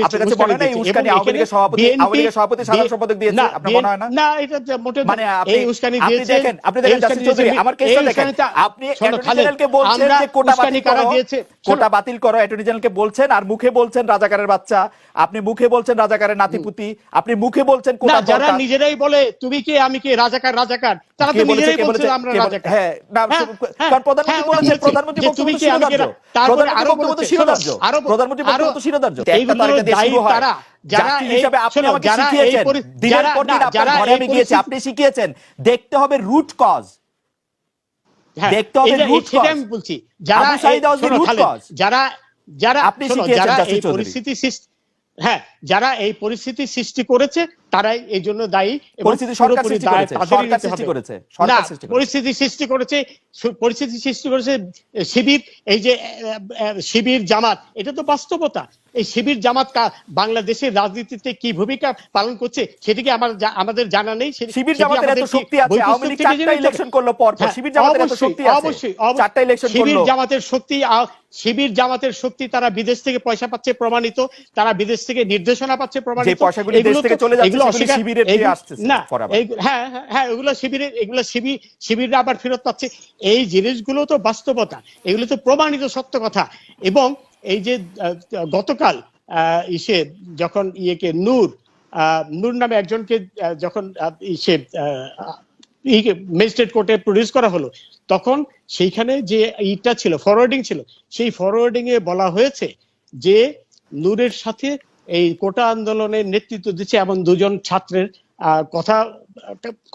আপনার কাছে মনে হয় না এই উস্কানি আওয়ামী লীগের সভাপতি সাধারণ সম্পাদক দিয়েছে? আপনার মনে হয় না? না, এটা মোটেও মানে এই উস্কানি দিয়েছে। আপনি দেখেন জাসির চৌধুরী, আমার কেসটা দেখেন, আপনি অ্যাটর্নি জেনারেলকে বলছেন যে কোটা বাতিল করো, অ্যাটর্নি জেনারেলকে বলছেন, আর মুখে বলছেন রাজাকারের বাচ্চা, আপনি মুখে বলছেন রাজাকারের নাতিপুতি, আপনি মুখে বলছেন কোটা। যারা নিজেরাই বলে তুমি কে আমি কে, রাজাকার তারা তো নিজেরাই বলছে আমরা রাজাকার। হ্যাঁ, না, কারণ প্রধানমন্ত্রী বলেছেন, প্রধানমন্ত্রী বক্তব্য তো শিরোধার্য, প্রধানমন্ত্রী বক্তব্য তো শিরোধার্য, প্রধানমন্ত্রী বক্তব্য তো শিরোধার্য। একটা তারিখে দিয়ে শুরু হয়, যারা হিসাবে আপনি আমাকে শিখিয়েছেন, দিনের পর দিন আপনার ঘরে আমি গিয়েছি, আপনি শিখিয়েছেন দেখতে হবে রুট কজ, দেখতে হবে রুট কজ। আমি বলছি যারা আপনি শিখিয়েছেন জাসির চৌধুরী, যারা এই পরিস্থিতি সৃষ্টি করেছে তারাই এই জন্য দায়ী। পরিস্থিতি সরকার সৃষ্টি করেছে শিবির, এই যে শিবির জামাত, এটা তো বাস্তবতা। এই শিবির জামাত বাংলাদেশের রাজনীতিতে কি ভূমিকা পালন করছে সেটিকে আমাদের জানা নেই। শিবির জামাতের এত শক্তি আছে, আওয়ামী লীগ 4টা ইলেকশন করলো পর পর, শিবির জামাতের এত শক্তি আছে, অবশ্যই 4টা ইলেকশন করলো। শিবির জামাতের শক্তি, তারা বিদেশ থেকে পয়সা পাচ্ছে প্রমাণিত, তারা বিদেশ থেকে নির্দেশনা পাচ্ছে প্রমাণিত, যে পয়সাগুলো দেশ থেকে চলে যাচ্ছে সেগুলো শিবিরের দিয়ে আসছে না। এগুলো শিবির আবার ফেরত পাচ্ছে। এই জিনিসগুলো তো বাস্তবতা, এগুলো তো প্রমাণিত সত্য কথা। এবং এই যে গতকাল যখন নূর নামে একজনকে যখন ম্যাজিস্ট্রেট কোর্টে প্রডিউস করা হলো, তখন সেইখানে যে ইটা ছিল, ফরওয়ার্ডিং ছিল, সেই ফরওয়ার্ডিং এ বলা হয়েছে যে নূরের সাথে এই কোটা আন্দোলনের নেতৃত্ব দিচ্ছে এমন দুজন ছাত্রের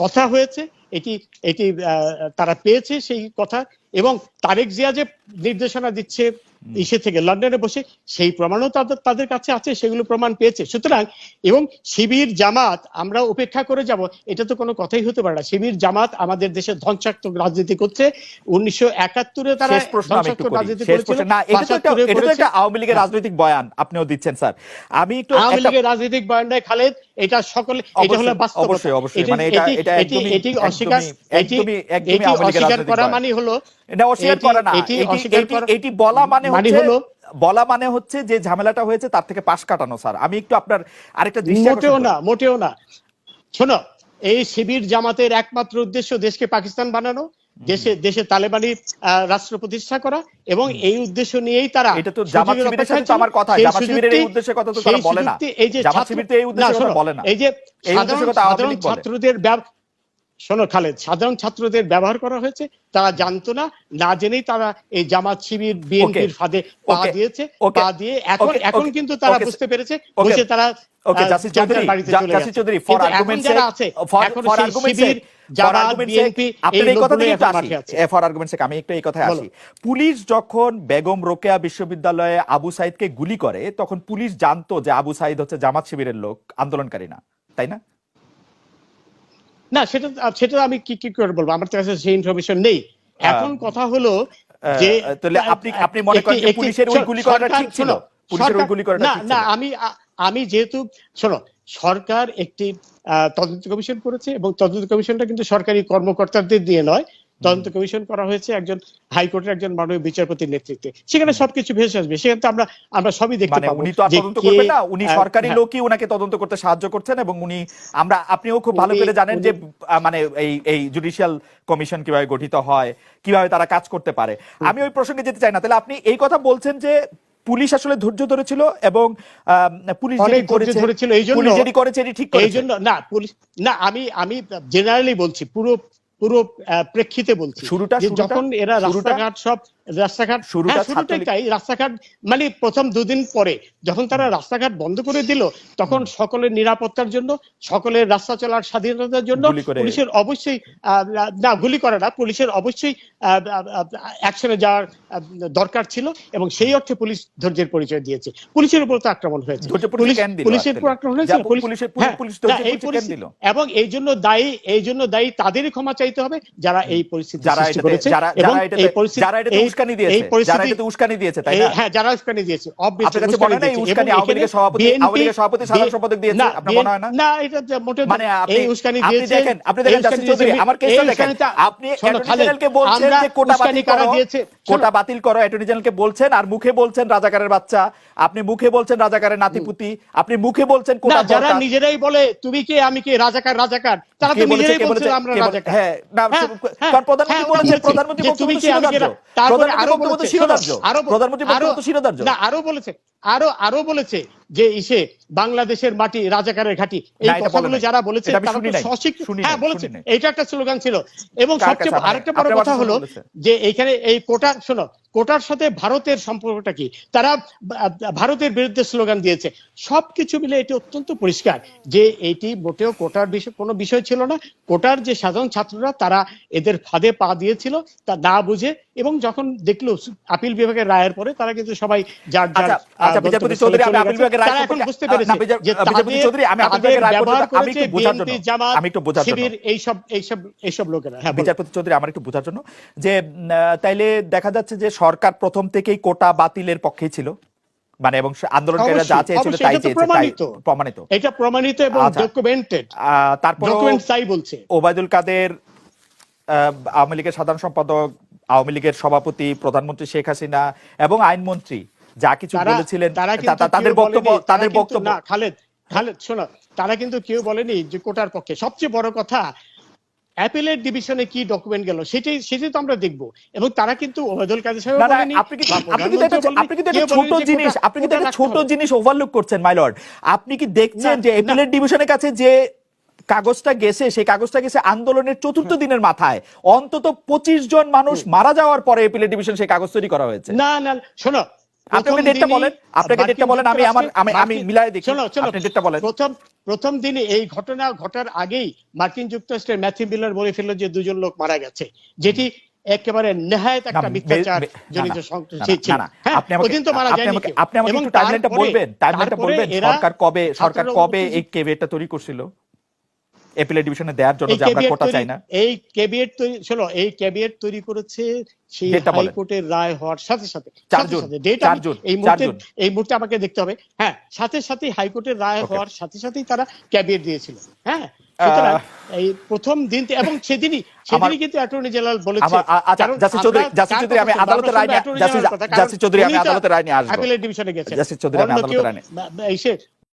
কথা হয়েছে। এটি তারা পেয়েছে সেই কথা, এবং তারেক জিয়া যে নির্দেশনা দিচ্ছে থেকে লন্ডনে বসে, সেই প্রমাণও তাদের কাছে আছে, সেগুলো প্রমাণ পেয়েছে। সুতরাং এবং শিবির জামাত আমরা উপেক্ষা করে যাব এটা তো কোনো কথাই হতে পারে না। শিবির জামাত আমাদের দেশে ধ্বংসাত্মক রাজনীতি করছে। 1971-এ তারা ধ্বংসাত্মক রাজনীতি করেছিল। না, এটা তো একটা আওয়ামী লীগের রাজনৈতিক বয়ান আপনিও দিচ্ছেন স্যার। আমি একটু আওয়ামী লীগের রাজনৈতিক বয়ান নয় খালেদ, এটা সকলে, এটা হলো বাস্তবতা। অবশ্যই মানে এটা এটি অস্বীকার করা মানে হলো, এটা অস্বীকার করা না, এটি বলা মানে হচ্ছে যে ঝামেলাটা হয়েছে তার থেকে পাশ কাটানো। স্যার, আমি একটু আপনার আরেকটা দৃষ্টি, মোটেও না। শোনো, এই শিবির জামাতের একমাত্র উদ্দেশ্য দেশকে পাকিস্তান বানানো, দেশে তালেবানি রাষ্ট্র প্রতিষ্ঠা করা, এবং এই উদ্দেশ্য নিয়েই তারা, এটা তো জামাত শিবিরের সাথে তো আমার কথা, জামাত শিবিরের এই উদ্দেশ্যের কথা তো তারা বলে না, জামাত শিবির তো এই উদ্দেশ্যের কথা বলে না, এই যে সাধারণ ছাত্রদের শোনো খালেদ, সাধারণ ছাত্রদের ব্যবহার করা হয়েছে, তারা জানতো না, না জেনেই তারা এই জামাত শিবির বিএনপির ফাঁদে পা দিয়ে এখন কিন্তু তারা বুঝতে পেরেছে, বুঝে তারা জাসির চৌধুরী ফর আর্গুমেন্টস আমি একটু এই কথায় আসি। পুলিশ যখন বেগম রোকেয়া বিশ্ববিদ্যালয়ে আবু সাইদকে গুলি করে, তখন পুলিশ জানতো যে আবু সাইদ হচ্ছে জামাত শিবিরের লোক, আন্দোলনকারী না, তাই না? না, সেটা আমি কি করে বলবো, আমার কাছে সেই ইনফরমেশন নেই। এখন কথা হলো যে তাহলে আপনি মনে করেন যে পুলিশের ওই গুলি করাটা ঠিক ছিল? পুলিশের ওই গুলি করাটা ঠিক ছিল? না, আমি যেহেতু, শোনো, সরকার একটি তদন্ত কমিশন করেছে, এবং তদন্ত কমিশনটা কিন্তু সরকারি কর্মকর্তাদের দিয়ে নয়, তদন্ত কমিশন করা হয়েছে একজন হাইকোর্টের একজন মাননীয় বিচারপতির নেতৃত্বে। সেখানে সবকিছু ভেসে আসবে, সেখানে তো আমরা সবই দেখতে পাবো। উনি তো তদন্ত করবেন না, উনি সরকারি লোকই ওনাকে তদন্ত করতে সাহায্য করছেন, এবং আপনিও খুব ভালো করে জানেন যে মানে এই জুডিশিয়াল কমিশন কিভাবে গঠিত হয়, কিভাবে তারা কাজ করতে পারে। আমি ওই প্রসঙ্গে যেতে চাই না। তাহলে আপনি এই কথা বলছেন যে পুলিশ আসলে ধৈর্য ধরেছিল, এবং পুলিশ যেটি করেছে এটি ঠিক করেছে। এই জন্য না, পুলিশ না, আমি জেনারেলি বলছি, পুরো প্রেক্ষিতে বলছি, যখন এরা রাস্তাঘাট মানে প্রথম দুদিন পরে যখন তারা রাস্তাঘাট বন্ধ করে দিল, তখন সকলের নিরাপত্তার জন্য, সকলের রাস্তা চলার স্বাধীনতার জন্য পুলিশের অবশ্যই গুলি করে না, পুলিশের অবশ্যই অ্যাকশনে যাওয়ার দরকার ছিল, এবং সেই অর্থে পুলিশ ধৈর্যের পরিচয় দিয়েছে। পুলিশের উপর তো আক্রমণ হয়েছে, পুলিশের উপর আক্রমণ হয়েছে, এবং এই জন্য দায়ী তাদেরই ক্ষমা চাইতে হবে যারা এই পরিস্থিতি সৃষ্টি করেছে, এবং এই পরিস্থিতি উস্কানি দিয়েছে, যারা এটাতে উস্কানি দিয়েছে, তাই না? হ্যাঁ, যারা উস্কানি দিয়েছে, আপনার কাছে মনে হয় না এই উস্কানি আওয়ামী লীগের সভাপতি, সাধারণ সম্পাদক দিয়েছে? আপনার মনে হয় না? না, এটা মোটেও মানে এই উস্কানি আপনি দিয়েছে। দেখেন জাসির চৌধুরী, আমার কেসটা দেখেন, আপনি অ্যাটর্নি জেনারেলকে বলছেন যে কোটা বাতিল করো, কোটা বাতিল করো, অ্যাটর্নি জেনারেলকে বলছেন, আর মুখে বলছেন রাজাকারের বাচ্চা, আপনি মুখে বলছেন রাজাকারের নাতিপুতি, আপনি মুখে বলছেন কোটা দরকার। যারা নিজেরাই বলে তুমি কে আমি কে, রাজাকার রাজাকার, তারা তো নিজেরাই বলছে আমরা রাজাকার। হ্যাঁ, না, কারণ প্রধানমন্ত্রী বলেছেন, প্রধানমন্ত্রী বক্তব্য তো শিরোধার্য, প্রধানমন্ত্রী শিরোধার্য, প্রধানমন্ত্রী বক্তব্য তো শিরোধার্য। না, আরো বলেছে যে ইসে বাংলাদেশের মাটি রাজাকারের ঘাঁটি, এই কথাগুলো যারা বলেছে তারা তো সশিক্ষিত। হ্যাঁ, বলেছে, এটা একটা স্লোগান ছিল। এবং সবচেয়ে আরেকটা বড় কথা হলো যে এইখানে এই কোটার, শোনো, কোটার সাথে ভারতের সম্পর্কটা কি, তারা ভারতের বিরুদ্ধে স্লোগান দিয়েছে। সবকিছু মিলে এটি অত্যন্ত পরিষ্কার যে এটি মোটেও কোটার বিষয় কোনো বিষয় ছিল না। কোটার যে সাধারণ ছাত্ররা তারা এদের ফাঁদে পা দিয়েছিল তা না বুঝে, এবং যখন দেখলো আপিল বিভাগের রায়ের পরে তারা কিন্তু সবাই যার বিচারপতি চৌধুরী, আমি আপিল বিভাগের রায় এখন বুঝতে পেরেছে যে বিচারপতি চৌধুরী, আমি আপিল বিভাগের রায় আমি একটু বোঝার জন্য, আমি একটু বোঝার জন্য, এইসব লোকেরা। হ্যাঁ, বিচারপতি চৌধুরী, আমার একটু বোঝার জন্য যে তাইলে দেখা যাচ্ছে যে সরকার প্রথম থেকেই কোটা বাতিলের পক্ষেই ছিল, মানে, এবং আন্দোলনকারীরা যা চেয়েছিল তাই চেয়েছে, প্রমাণিত, এটা প্রমাণিত এবং ডকুমেন্টেড। তারপর ডকুমেন্ট তাই বলছে। ওবায়দুল কাদের, আওয়ামী লীগের সাধারণ সম্পাদক, আওয়ামী লীগের সভাপতি, প্রধানমন্ত্রী শেখ হাসিনা এবং আইনমন্ত্রী যা কিছু বলেছিলেন, তাদের বক্তব্য না, খালেদ শোনো, তারা কিন্তু কেউ বলেনি যে কোটার পক্ষে। সবচেয়ে বড় কথা, অ্যাপিলেট ডিভিশনে কি ডকুমেন্ট গেল সেটাই তো আমরা দেখব। এবং তারা কিন্তু ওবায়দুল কাদের সাহেব বলেনি। আপনি কিন্তু একটা ছোট জিনিস ওভারলুক করছেন মাই লর্ড। আপনি কি দেখছেন যে অ্যাপিলেট ডিভিশনের কাছে যে কাগজটা গেছে, সেই কাগজটা গেছে আন্দোলনের চতুর্থ দিনের মাথায়, অন্তত 25 জন মানুষ মারা যাওয়ার পরে অ্যাপিলেট ডিভিশন সেই কাগজ তৈরি করা হয়েছে। না, শোনো, আপনাকে ডেটটা বলেন, আমি মিলায়ে দেখি। আপনি ডেটটা বলেন। প্রথম দিনে এই ঘটনা ঘটার আগেই মার্কিন যুক্তরাষ্ট্রের ম্যাথিউ মিলার বলে ফেলল যে 2 জন লোক মারা গেছে, যেটি একেবারে নেহায়েত একটা মিথ্যাচার জনিত সংগঠন ছিল। আপনি আমাকে একটু টাইমলাইনটা বলবেন, সরকার কবে এই কেভিয়েটটা তৈরি করছিল অ্যাপিলেট ডিভিশনে দেওয়ার জন্য যে আমরা কোটা চাই না? এই কেভিয়েট তৈরি, শোনো, এই কেভিয়েট তৈরি করেছে সেই হাইকোর্টের রায় হওয়ার সাথে সাথে। 4 জুন, এই মুহূর্তে আমাকে দেখতে হবে। হ্যাঁ, সাথে হাইকোর্টের রায় হওয়ার সাথেই তারা কেভিয়েট দিয়েছিল। হ্যাঁ, সুতরাং এই প্রথম দিন এবং সেদিনই কিন্তু অ্যাটর্নি জেনারেল বলেছে। জাসির চৌধুরী, আমি আদালতের রায় নিয়ে আসবো। অ্যাপিলেট ডিভিশনে গেছে। জাসির চৌধুরী, আমি আদালতের রায় নিয়ে জাসির চৌধুরী, আমি আদালতের রায় নিয়ে এসে